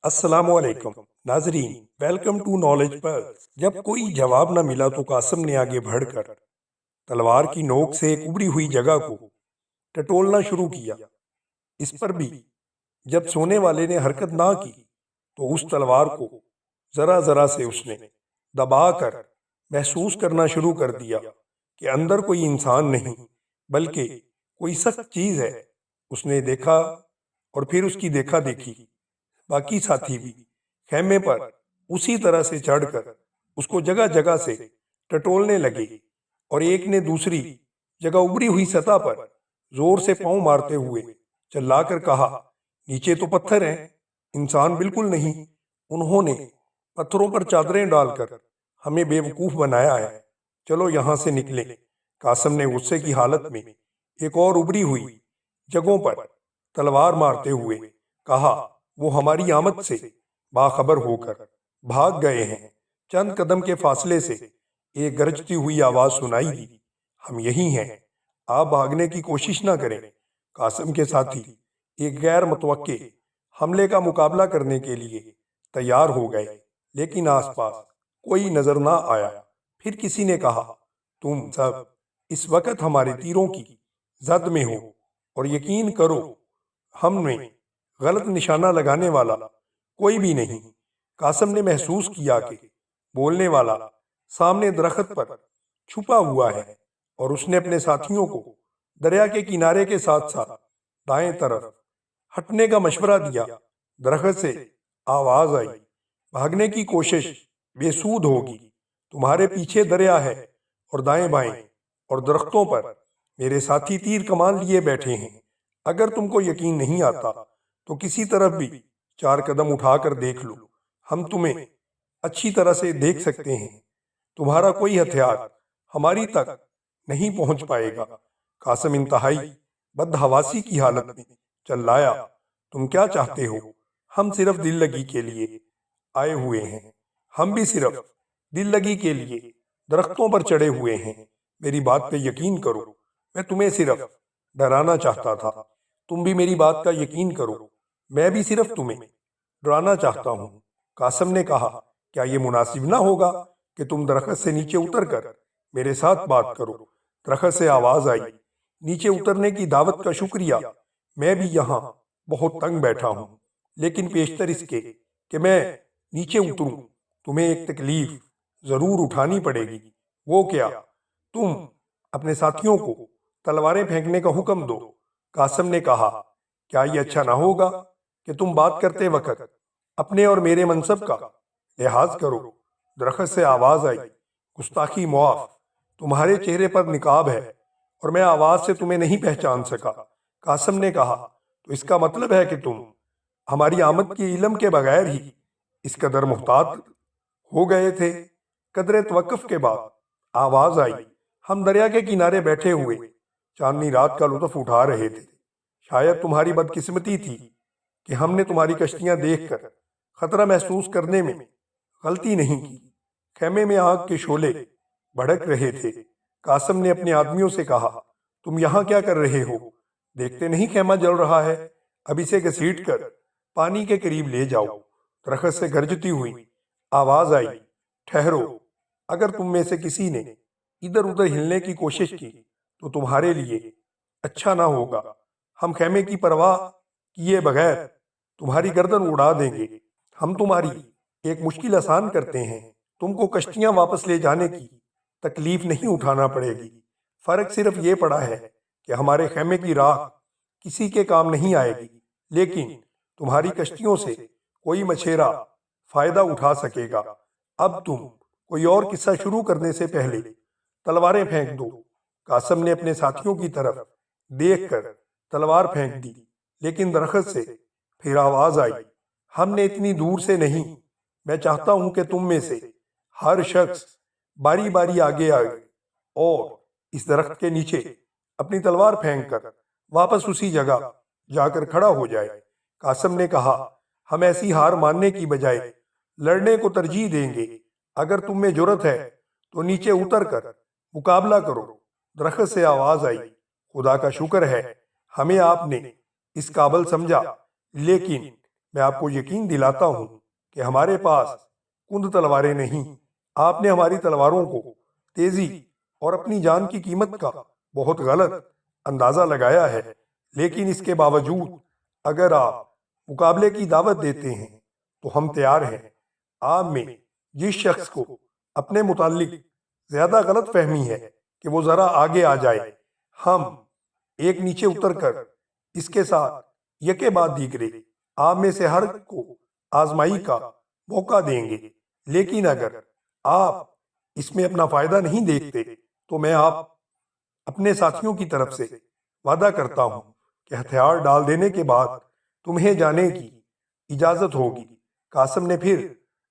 अस्सलाम वालेकुम नाजरीन, वेलकम टू नॉलेज पर। जब कोई जवाब न मिला तो कासिम ने आगे बढ़कर तलवार की नोक से एक उभरी हुई जगह को टटोलना शुरू किया। इस पर भी जब सोने वाले ने हरकत ना की तो उस तलवार को जरा जरा से उसने दबाकर महसूस करना शुरू कर दिया कि अंदर कोई इंसान नहीं बल्कि कोई सख्त चीज है। उसने देखा और फिर उसकी देखा देखी बाकी साथी भी खेमे पर उसी तरह से चढ़कर उसको जगह जगह से टटोलने लगे और एक ने दूसरी जगह उभरी हुई सतह पर जोर से पांव मारते हुए चिल्लाकर कहा, नीचे तो पत्थर हैं, इंसान बिल्कुल नहीं। उन्होंने पत्थरों पर चादरें डालकर हमें बेवकूफ बनाया है, चलो यहां से निकलें। कासिम ने गुस्से की हालत में एक और उभरी हुई जगहों पर तलवार मारते हुए कहा, वो हमारी आमद से बाखबर होकर भाग गए हैं। चंद कदम के फासले से एक गरजती हुई आवाज सुनाई दी, हम यही हैं, आप भागने की कोशिश ना करें। कासिम के साथी एक गैर मुतवक्के हमले का मुकाबला करने के लिए तैयार हो गए, लेकिन आसपास कोई नजर ना आया। फिर किसी ने कहा, तुम सब इस वक्त हमारे तीरों की जद में हो और यकीन करो हमने गलत निशाना लगाने वाला कोई भी नहीं। कासिम ने महसूस किया कि बोलने वाला सामने दरख्त पर छुपा हुआ है और उसने अपने साथियों को दरिया के किनारे के साथ साथ दाएं तरफ हटने का मशवरा दिया। दरख्त से आवाज आई, भागने की कोशिश बेसूद होगी, तुम्हारे पीछे दरिया है और दाएं बाएं और दरख्तों पर मेरे साथी तीर कमान लिए बैठे हैं। अगर तुमको यकीन नहीं आता तो किसी तरफ भी 4 कदम उठाकर देख लो, हम तुम्हें अच्छी तरह से देख सकते हैं। तुम्हारा कोई हथियार हमारी तक नहीं पहुंच पाएगा। कासिम इंतहाई बदहवासी की हालत में चिल्लाया, तुम क्या चाहते हो? हम सिर्फ दिल लगी के लिए आए हुए हैं। हम भी सिर्फ दिल लगी के लिए दरख्तों पर चढ़े हुए हैं। मेरी बात पे यकीन करो, मैं तुम्हें सिर्फ डराना चाहता था। तुम भी मेरी बात का यकीन करो, मैं भी सिर्फ तुम्हें डराना चाहता हूँ। कासिम ने कहा, क्या ये मुनासिब ना होगा कि तुम दरख्त से नीचे उतर कर मेरे साथ बात करो? दरख्त से आवाज आई, नीचे उतरने की दावत का शुक्रिया, मैं भी यहाँ बहुत तंग बैठा हूँ, लेकिन पेशतर इसके कि मैं नीचे उतरूं तुम्हें एक तकलीफ जरूर उठानी पड़ेगी। वो क्या? तुम अपने साथियों को तलवारें फेंकने का हुक्म दो। कासिम ने कहा, क्या ये अच्छा ना होगा कि तुम बात करते वक्त अपने और मेरे मनसब का लिहाज करो? दरख्त से आवाज आई, गुस्ताखी मुआफ, तुम्हारे चेहरे पर निकाब है और मैं आवाज से तुम्हें नहीं पहचान सका। कासिम ने कहा, तो इसका मतलब है कि तुम हमारी आमद की इल्म के बगैर ही इस कदर मुहतात हो गए थे। कदरे तवक्कुफ के बाद आवाज आई, हम दरिया के किनारे बैठे हुए चांदनी रात का लुत्फ उठा रहे थे। शायद तुम्हारी बदकिस्मती थी कि हमने तुम्हारी कश्तियां देखकर खतरा महसूस करने में गलती नहीं की। खेमे में आग के शोले भड़क रहे थे। कासिम ने अपने आदमियों से कहा, तुम यहाँ क्या कर रहे हो? देखते नहीं खेमा जल रहा है? अब इसे घसीट कर पानी के करीब ले जाओ। दरख्त से गरजती हुई आवाज आई, ठहरो, अगर तुम में से किसी ने इधर उधर हिलने की कोशिश की तो तुम्हारे लिए अच्छा ना होगा। हम खेमे की परवाह किए बगैर तुम्हारी गर्दन उड़ा देंगे। हम तुम्हारी एक मुश्किल आसान करते हैं, तुमको कश्तियां वापस ले जाने की तकलीफ नहीं उठाना पड़ेगी। फर्क सिर्फ ये पड़ा है कि हमारे खेमे की राख किसी के काम नहीं आएगी, लेकिन तुम्हारी कश्तियों से कोई मछेरा फायदा उठा सकेगा। अब तुम कोई और किस्सा शुरू करने से पहले तलवारें फेंक दो। कासिम ने अपने साथियों की तरफ देखकर तलवार फेंक दी, लेकिन दरख्त से फिर आवाज आई, हमने इतनी दूर से नहीं। मैं चाहता हूं कि तुम में से हर शख्स बारी बारी आगे आए और इस दरख्त के नीचे अपनी तलवार फेंक कर वापस उसी जगह जाकर खड़ा हो जाए। कासिम ने कहा, हम ऐसी हार मानने की बजाय लड़ने को तरजीह देंगे। अगर तुम में जुर्रत है तो नीचे उतर कर मुकाबला करो। दरख्त से आवाज आई, खुदा का शुक्र है हमें आपने इस काबिल समझा, लेकिन میں آپ کو یقین دلاتا ہوں کہ ہمارے پاس کند تلواریں نہیں، آپ نے ہماری تلواروں کو تیزی اور اپنی جان کی قیمت کا بہت غلط اندازہ لگایا ہے، لیکن اس کے باوجود اگر آپ مقابلے کی دعوت دیتے ہیں تو ہم تیار ہیں۔ آپ میں جس شخص کو اپنے متعلق زیادہ غلط فہمی ہے کہ وہ ذرا آگے آ جائے، ہم ایک نیچے اتر کر اس کے ساتھ یکے بعد دیگرے آپ میں سے ہر کو آزمائی کا موقع دیں گے، لیکن اگر آپ اس میں اپنا فائدہ نہیں دیکھتے تو میں آپ اپنے ساتھیوں کی طرف سے وعدہ کرتا ہوں کہ ہتھیار ڈال دینے کے بعد تمہیں جانے کی اجازت ہوگی۔ قاسم نے پھر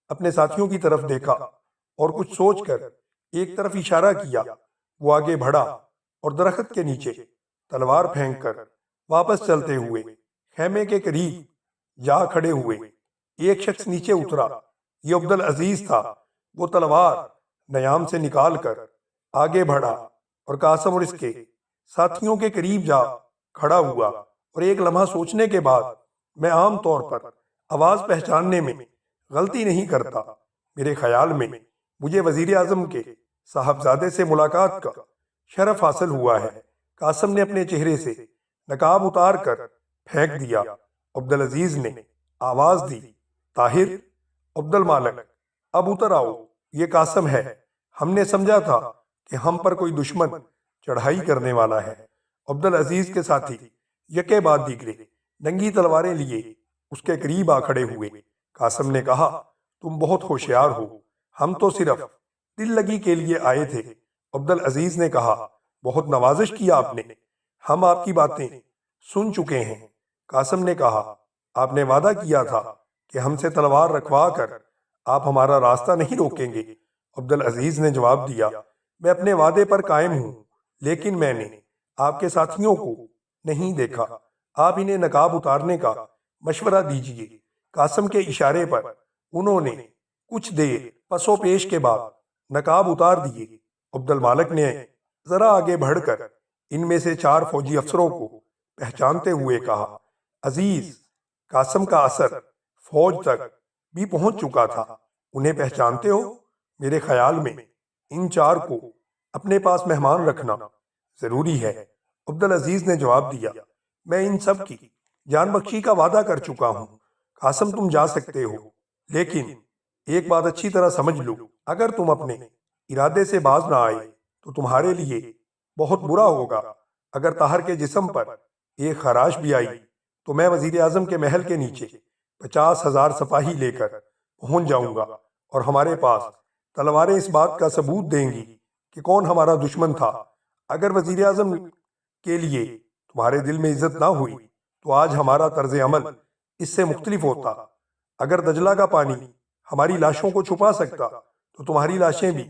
اپنے ساتھیوں کی طرف دیکھا اور کچھ سوچ کر ایک طرف اشارہ کیا۔ وہ آگے بڑھا اور درخت کے نیچے تلوار پھینک کر واپس چلتے ہوئے خیمے کے قریب جا کھڑے ہوئے۔ ایک شخص نیچے اترا، یہ عبدالعزیز تھا۔ وہ تلوار نیام سے نکال کر آگے بڑھا اور قاسم اور اس کے ساتھیوں کے قریب جا کھڑا ہوا، اور ایک لمحہ سوچنے کے بعد، میں عام طور پر آواز پہچاننے میں غلطی نہیں کرتا، میرے خیال میں مجھے وزیر اعظم کے صاحبزادے سے ملاقات کا شرف حاصل ہوا ہے۔ قاسم نے اپنے چہرے سے نقاب اتار کر پھینک دیا۔ عبدالعزیز نے آواز دی، طاہر، عبد المالک، اب اتر آؤ، یہ قاسم ہے۔ ہم نے سمجھا تھا کہ ہم پر کوئی دشمن چڑھائی کرنے والا ہے۔ عبدالعزیز کے ساتھی یکے بعد دیگرے ننگی تلواریں لیے اس کے قریب آ کھڑے ہوئے۔ قاسم نے کہا، تم بہت ہوشیار ہو، ہم تو صرف دل لگی کے لیے آئے تھے۔ عبدالعزیز نے کہا، بہت نوازش کی آپ نے، ہم آپ کی باتیں سن چکے ہیں۔ قاسم نے کہا، آپ نے وعدہ کیا تھا کہ ہم سے تلوار رکھوا کر آپ ہمارا راستہ نہیں روکیں گے۔ عبدالعزیز نے جواب دیا، میں اپنے وعدے پر قائم ہوں، لیکن میں نے آپ کے ساتھیوں کو نہیں دیکھا، آپ انہیں نقاب اتارنے کا مشورہ دیجیے۔ قاسم کے اشارے پر انہوں نے کچھ دیر پس و پیش کے بعد نقاب اتار دیے۔ عبد المالک نے ذرا آگے بڑھ کر ان میں سے 4 فوجی افسروں کو پہچانتے ہوئے کہا، عزیز، قاسم کا اثر فوج تک بھی پہنچ چکا تھا، انہیں پہچانتے ہو؟ میرے خیال میں ان 4 کو اپنے پاس مہمان رکھنا ضروری ہے۔ عبدالعزیز نے جواب دیا، میں ان سب کی جان بخشی کا وعدہ کر چکا ہوں۔ قاسم، تم جا سکتے ہو، لیکن ایک بات اچھی طرح سمجھ لو، اگر تم اپنے ارادے سے باز نہ آئے تو تمہارے لیے بہت برا ہوگا۔ اگر طاہر کے جسم پر ایک خراش بھی آئی تو میں وزیر اعظم کے محل کے نیچے 50,000 سپاہی لے کر پہنچ جاؤں گا، اور ہمارے پاس تلواریں اس بات کا ثبوت دیں گی کہ کون ہمارا دشمن تھا۔ اگر وزیر اعظم کے لیے تمہارے دل میں عزت نہ ہوئی تو آج ہمارا طرز عمل اس سے مختلف ہوتا۔ اگر دجلہ کا پانی ہماری لاشوں کو چھپا سکتا تو تمہاری لاشیں بھی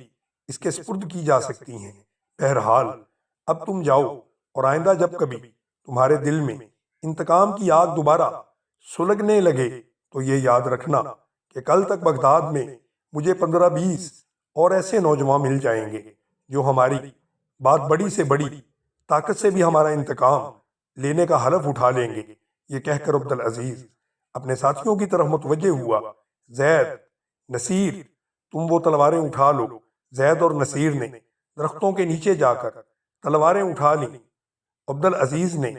اس کے سپرد کی جا سکتی ہیں۔ بہرحال اب تم جاؤ، اور آئندہ جب کبھی تمہارے دل میں انتقام کی آگ دوبارہ سلگنے لگے تو یہ یاد رکھنا کہ کل تک بغداد میں مجھے 15-20 اور ایسے نوجوان مل جائیں گے جو ہماری بات بڑی سے بڑی طاقت سے بھی ہمارا انتقام لینے کا حلف اٹھا لیں گے۔ یہ کہہ کر عبدالعزیز اپنے ساتھیوں کی طرف متوجہ ہوا۔ زید، نصیر، تم وہ تلواریں اٹھا لو۔ زید اور نصیر نے درختوں کے نیچے جا کر تلواریں اٹھا لیں۔ عبدالعزیز نے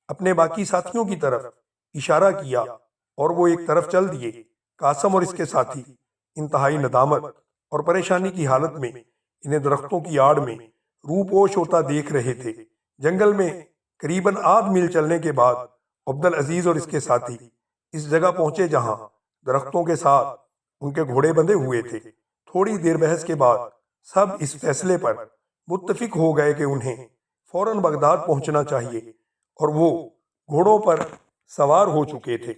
اپنے باقی ساتھیوں کی طرف اشارہ کیا اور وہ ایک طرف چل دیے۔ قاسم اور اس کے ساتھی انتہائی ندامت اور پریشانی کی حالت میں انہیں درختوں کی آڑ میں روپوش ہوتا دیکھ رہے تھے۔ جنگل میں قریباً آدھ میل چلنے کے بعد عبدالعزیز اور اس کے ساتھی اس جگہ پہنچے جہاں درختوں کے ساتھ ان کے گھوڑے بندھے ہوئے تھے۔ تھوڑی دیر بحث کے بعد سب اس فیصلے پر متفق ہو گئے کہ انہیں فوراً بغداد پہنچنا چاہیے، اور وہ گھوڑوں پر سوار ہو چکے تھے۔